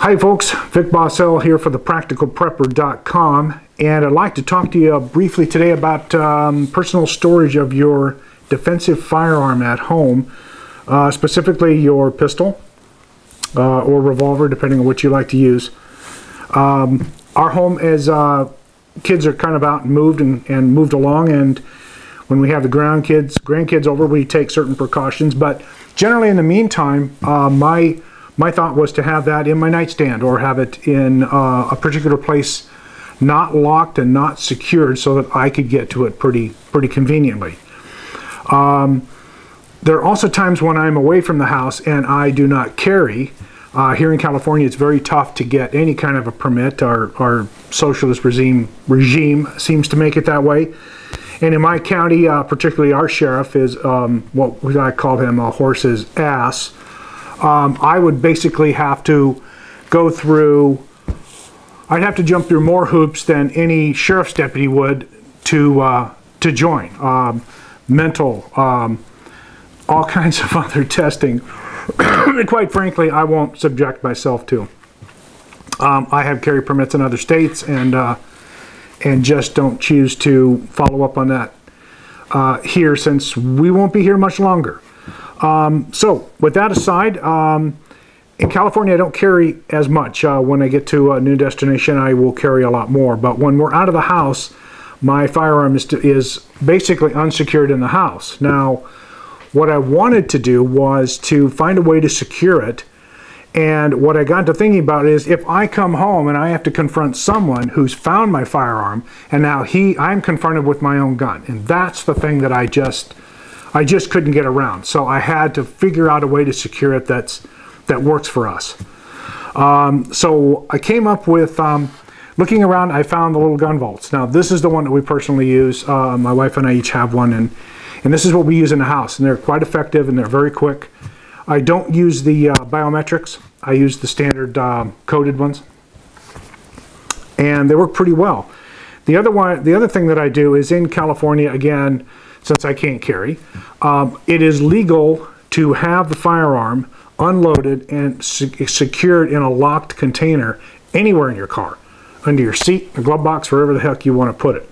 Hi folks, Vic Bossell here for thepracticalprepper.com, and I'd like to talk to you briefly today about personal storage of your defensive firearm at home, specifically your pistol or revolver, depending on what you like to use. Our home, as kids are kind of out and moved along, and when we have the grandkids over, we take certain precautions, but generally in the meantime, my thought was to have that in my nightstand or have it in a particular place not locked and not secured so that I could get to it pretty conveniently. There are also times when I'm away from the house and I do not carry. Here in California, it's very tough to get any kind of a permit. Our socialist regime seems to make it that way. And in my county, particularly our sheriff is what I call him a horse's ass. I would basically have to go through, I'd have to jump through more hoops than any sheriff's deputy would to join. Mental, all kinds of other testing, quite frankly, I won't subject myself to. I have carry permits in other states and just don't choose to follow up on that here, since we won't be here much longer. So with that aside, in California I don't carry as much. When I get to a new destination I will carry a lot more, but when we're out of the house my firearm is basically unsecured in the house. Now what I wanted to do was to find a way to secure it, and what I got to thinking about is if I come home and I have to confront someone who's found my firearm and now I'm confronted with my own gun, and that's the thing that I just couldn't get around. So I had to figure out a way to secure it that works for us. So I came up with, looking around, I found the little gun vaults. Now this is the one that we personally use. My wife and I each have one, and this is what we use in the house, and they're quite effective and they're very quick. I don't use the biometrics. I use the standard coded ones, and they work pretty well. The other thing that I do is in California, again, since I can't carry, it is legal to have the firearm unloaded and secured in a locked container anywhere in your car, under your seat, a glove box, wherever the heck you want to put it.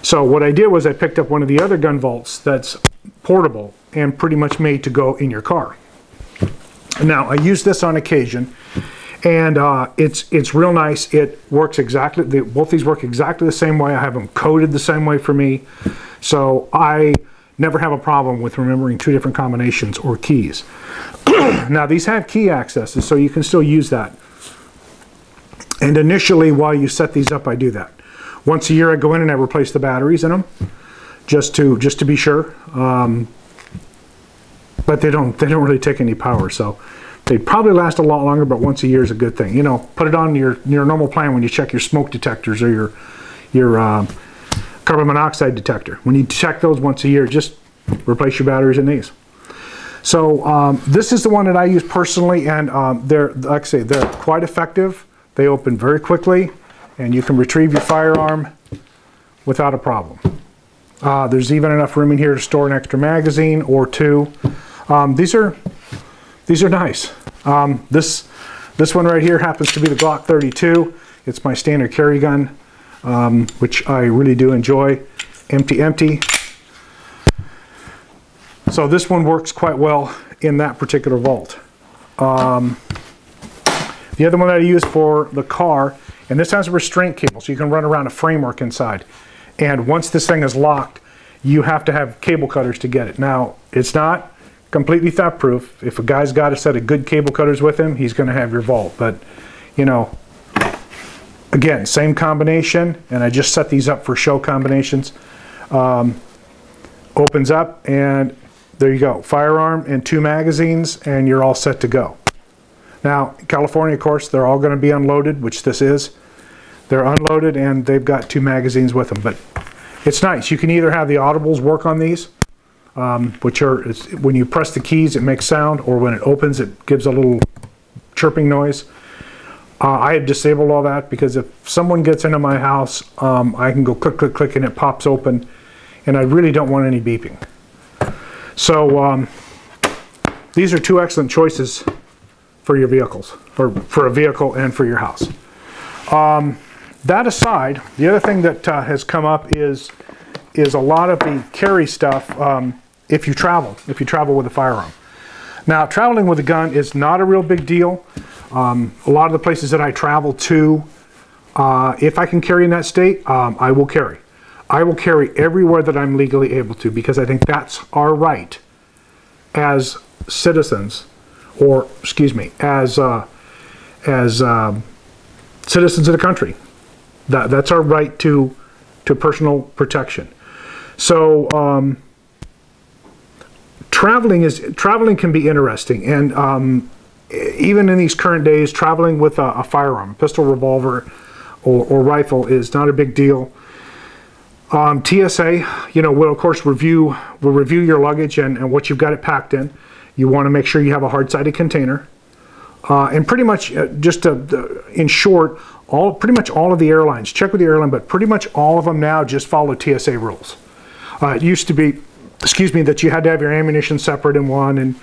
So what I did was I picked up one of the other gun vaults that's portable and pretty much made to go in your car. Now I use this on occasion, and it's real nice. It works exactly, both these work exactly the same way. I have them coded the same way for me, so I never have a problem with remembering two different combinations or keys. Now these have key accesses, so you can still use that. And initially, while you set these up, I do that. Once a year I go in and I replace the batteries in them, just to be sure. But they don't really take any power, so they'd probably last a lot longer, but once a year is a good thing. You know, put it on your normal plan when you check your smoke detectors or your carbon monoxide detector. When you check those once a year, just replace your batteries in these. So this is the one that I use personally, and like I say, they're quite effective. They open very quickly, and you can retrieve your firearm without a problem. There's even enough room in here to store an extra magazine or two. These are nice. This one right here happens to be the Glock 32. It's my standard carry gun, which I really do enjoy. Empty. So this one works quite well in that particular vault. The other one that I use for the car, and this has a restraint cable, so you can run around a framework inside. And once this thing is locked, you have to have cable cutters to get it. Now, it's not completely theft proof. If a guy's got a set of good cable cutters with him, he's going to have your vault. But, you know, again, same combination, and I just set these up for show combinations. Opens up, and there you go. Firearm and two magazines, and you're all set to go. Now, in California, of course, they're all going to be unloaded, which this is. They're unloaded, and they've got two magazines with them. But it's nice. You can either have the audibles work on these, which are, when you press the keys, it makes sound, or when it opens, it gives a little chirping noise. I have disabled all that because if someone gets into my house, I can go click, click, click, and it pops open, and I really don't want any beeping. So these are two excellent choices for your vehicles, or for a vehicle and for your house. That aside, the other thing that has come up is a lot of the carry stuff if you travel with a firearm. Now, traveling with a gun is not a real big deal. A lot of the places that I travel to, if I can carry in that state, I will carry. I will carry everywhere that I'm legally able to, because I think that's our right as citizens, or excuse me, as citizens of the country. That's our right to personal protection. So traveling can be interesting, and even in these current days, traveling with a firearm, pistol, revolver, or rifle is not a big deal. TSA, will of course review your luggage and what you've got it packed in. You want to make sure you have a hard-sided container, and pretty much in short, pretty much all of the airlines, check with the airline, but pretty much all of them now just follow TSA rules. It used to be, that you had to have your ammunition separate in one, and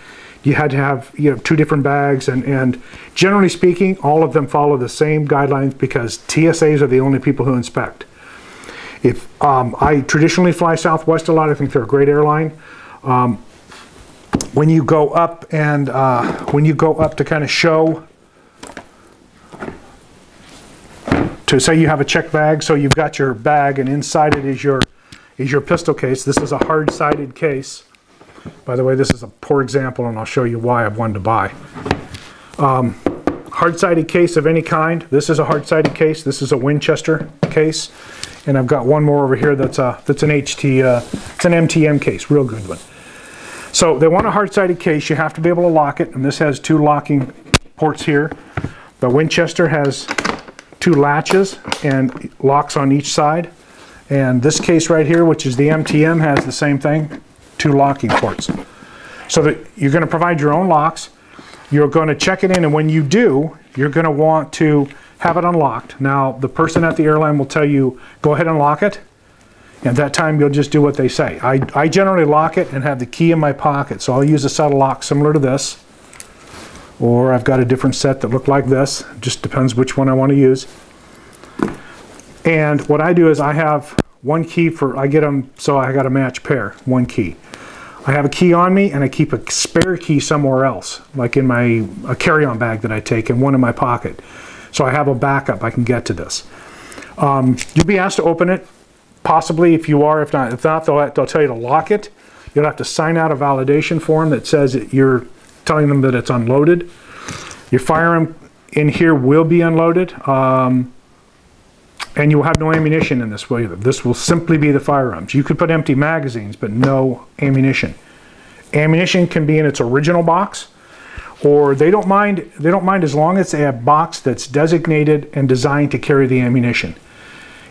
you had to have 2 different bags, and generally speaking, all of them follow the same guidelines because TSAs are the only people who inspect. If I traditionally fly Southwest a lot, I think they're a great airline. When you go up and to kind of show, to say you have a checked bag, so you've got your bag and inside it is your pistol case. This is a hard-sided case. By the way, this is a poor example, and I'll show you why I've wanted to buy. Hard-sided case of any kind. This is a hard-sided case. This is a Winchester case, and I've got one more over here that's an it's an MTM case, real good one. So they want a hard-sided case. You have to be able to lock it, and this has 2 locking ports here. The Winchester has 2 latches and locks on each side, and this case right here, which is the MTM, has the same thing, 2 locking ports. So that you're going to provide your own locks. You're going to check it in, and when you do, you're going to want to have it unlocked. Now, the person at the airline will tell you, go ahead and lock it. At that time, you'll just do what they say. I generally lock it and have the key in my pocket, so I'll use a set of locks similar to this, or I've got a different set that look like this. It just depends which one I want to use. And what I do is I have one key for, I get them, so I got a match pair, one key. I have a key on me, and I keep a spare key somewhere else, like in a carry-on bag that I take, and one in my pocket. So I have a backup, I can get to this. You'll be asked to open it, possibly if you are. If not, they'll tell you to lock it. You'll have to sign out a validation form that says that you're telling them that it's unloaded. Your firearm in here will be unloaded, and you will have no ammunition in this way either. This will simply be the firearms. You could put empty magazines, but no ammunition. Ammunition can be in its original box, or they don't mind as long as they have a box that's designated and designed to carry the ammunition.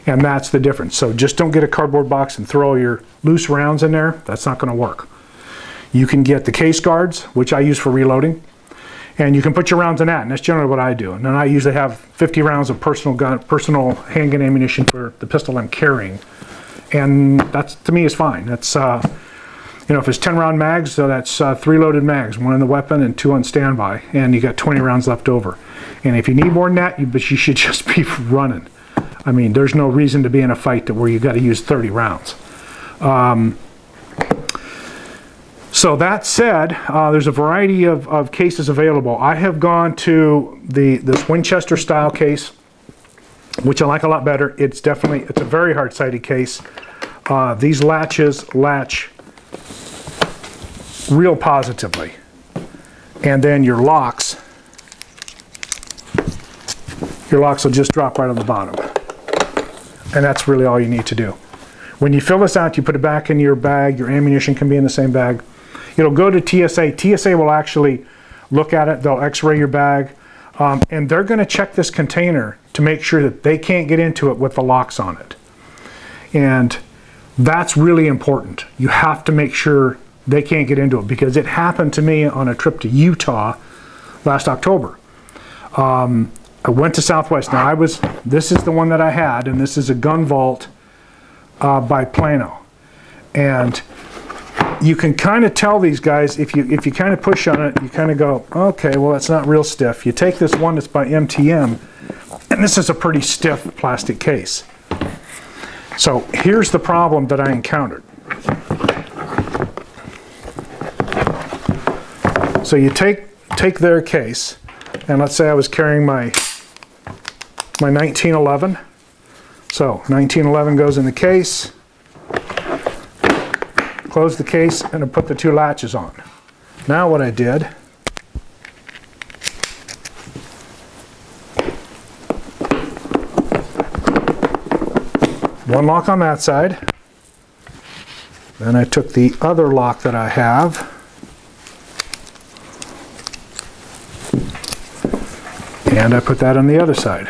And that's the difference. So just don't get a cardboard box and throw your loose rounds in there. That's not going to work. You can get the case guards, which I use for reloading, and you can put your rounds in that, and that's generally what I do. And then I usually have 50 rounds of personal handgun ammunition for the pistol I'm carrying, and that to me is fine. That's if it's 10-round mags, so that's 3 loaded mags, 1 in the weapon and 2 on standby, and you got 20 rounds left over. And if you need more than that, you should just be running. I mean, there's no reason to be in a fight where you've got to use 30 rounds. So that said, there's a variety of cases available. I have gone to this Winchester style case, which I like a lot better. It's a very hard-sided case. These latches latch real positively. And then your locks will just drop right on the bottom. And that's really all you need to do. When you fill this out, you put it back in your bag. Your ammunition can be in the same bag. It'll go to TSA. TSA will actually look at it. They'll x-ray your bag. And they're going to check this container to make sure that they can't get into it with the locks on it. And that's really important. You have to make sure they can't get into it, because it happened to me on a trip to Utah last October. I went to Southwest. Now this is the one that I had, and this is a gun vault by Plano. And you can kind of tell these guys, if you kind of push on it, you kind of go, okay, well, it's not real stiff. You take this one that's by MTM, and this is a pretty stiff plastic case. So here's the problem that I encountered. So you take their case, and let's say I was carrying my 1911. So 1911 goes in the case, close the case, and I put the two latches on. Now what I did, one lock on that side, then I took the other lock that I have, and I put that on the other side.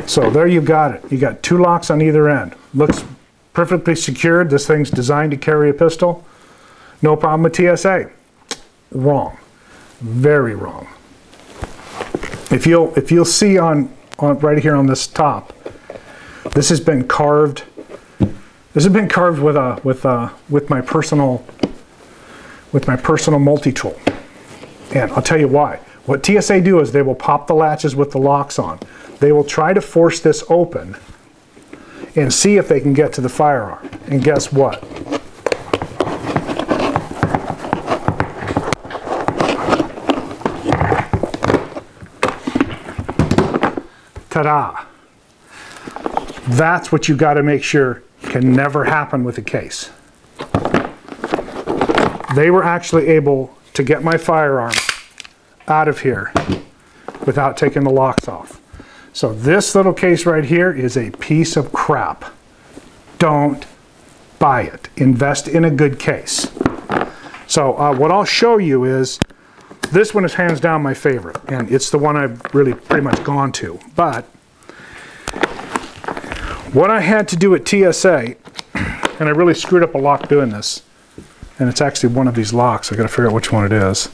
So there you got it. You got two locks on either end. Looks perfectly secured. This thing's designed to carry a pistol. No problem with TSA. Wrong. Very wrong. If you'll see on right here on this top, this has been carved. This has been carved with my personal multi-tool. And I'll tell you why. What TSA do is they will pop the latches with the locks on. They will try to force this open and see if they can get to the firearm. And guess what? Ta-da! That's what you got to make sure can never happen with a case. They were actually able to get my firearm out of here without taking the locks off. So this little case right here is a piece of crap. Don't buy it. Invest in a good case. So what I'll show you is, this one is hands down my favorite, and it's the one I've really pretty much gone to. But what I had to do at TSA, and I really screwed up a lock doing this, and it's actually one of these locks. I got to figure out which one it is.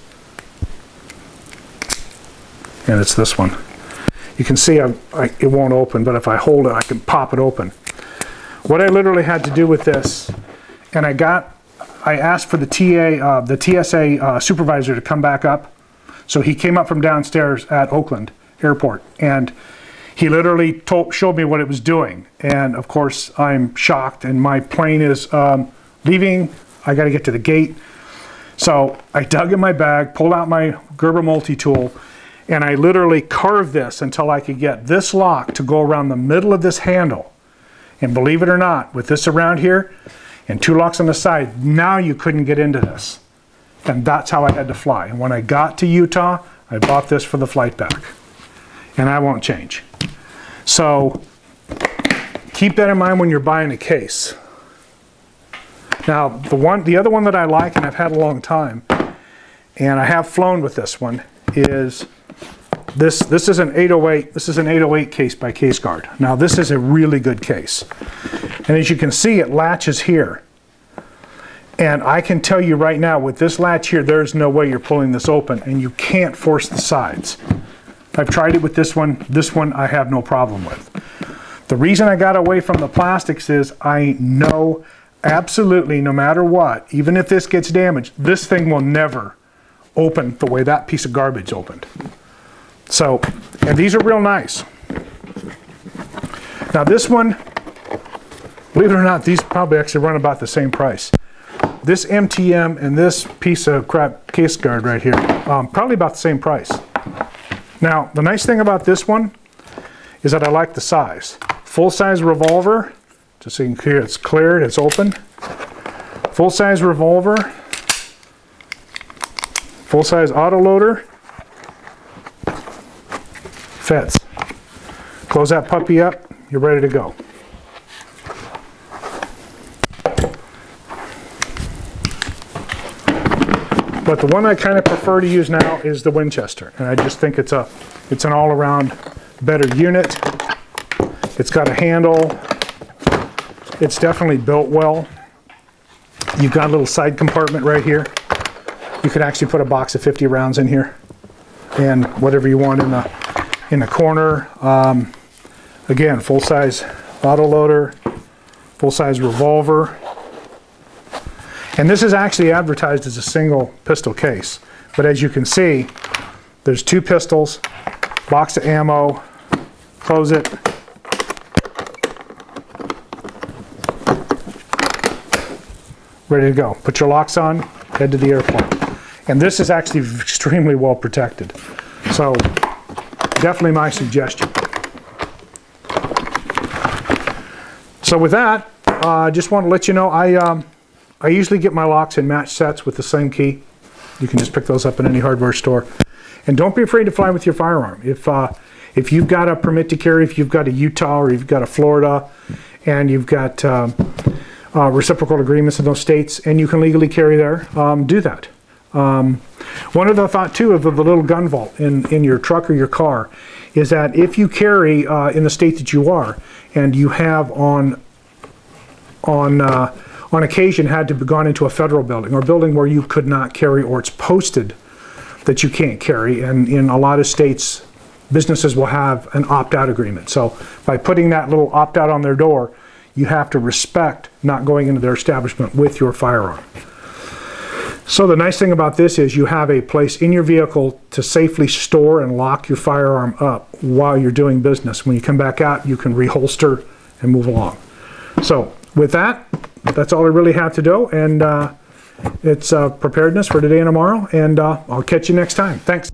And it's this one. You can see it won't open, but if I hold it, I can pop it open. What I literally had to do with this, and I asked for the TSA supervisor to come back up. So he came up from downstairs at Oakland Airport, and he literally showed me what it was doing. And of course, I'm shocked, and my plane is leaving. I got to get to the gate. So I dug in my bag, pulled out my Gerber multi-tool, and I literally carved this until I could get this lock to go around the middle of this handle. And believe it or not, with this around here and two locks on the side, now you couldn't get into this. And that's how I had to fly. And when I got to Utah, I bought this for the flight back. And I won't change. So keep that in mind when you're buying a case. Now, the other one that I like, and I've had a long time, and I have flown with this one, is this is an 808. This is an 808 case by Case Guard. Now this is a really good case, and as you can see, it latches here. And I can tell you right now, with this latch here, there's no way you're pulling this open, and you can't force the sides. I've tried it with this one. This one I have no problem with. The reason I got away from the plastics is I know absolutely, no matter what, even if this gets damaged, this thing will never open the way that piece of garbage opened. So, and these are real nice. Now this one, believe it or not, these probably actually run about the same price. This MTM and this piece of crap Case Guard right here, probably about the same price. Now, the nice thing about this one is that I like the size. Full-size revolver, just so you can hear it's cleared, it's open. Full-size revolver, full-size autoloader, fits. Close that puppy up, you're ready to go. But the one I kind of prefer to use now is the Winchester, and I just think it's an all-around better unit. It's got a handle. It's definitely built well. You've got a little side compartment right here. You could actually put a box of 50 rounds in here, and whatever you want in the corner. Again, full-size autoloader, full-size revolver. And this is actually advertised as a single pistol case. But as you can see, there's 2 pistols, box of ammo, close it. Ready to go. Put your locks on, head to the airport. And this is actually extremely well protected. So definitely my suggestion. So with that, I just want to let you know I usually get my locks in match sets with the same key. You can just pick those up in any hardware store. And don't be afraid to fly with your firearm. If you've got a permit to carry, if you've got a Utah or you've got a Florida, and you've got reciprocal agreements in those states, and you can legally carry there, do that. One other thought too of the little gun vault in your truck or your car is that if you carry in the state that you are, and you have on occasion had to be gone into a federal building or a building where you could not carry, or it's posted that you can't carry, and in a lot of states businesses will have an opt-out agreement. So by putting that little opt-out on their door, you have to respect not going into their establishment with your firearm. So the nice thing about this is you have a place in your vehicle to safely store and lock your firearm up while you're doing business. When you come back out, you can reholster and move along. So with that, that's all I really have to do, and it's preparedness for today and tomorrow, and I'll catch you next time. Thanks.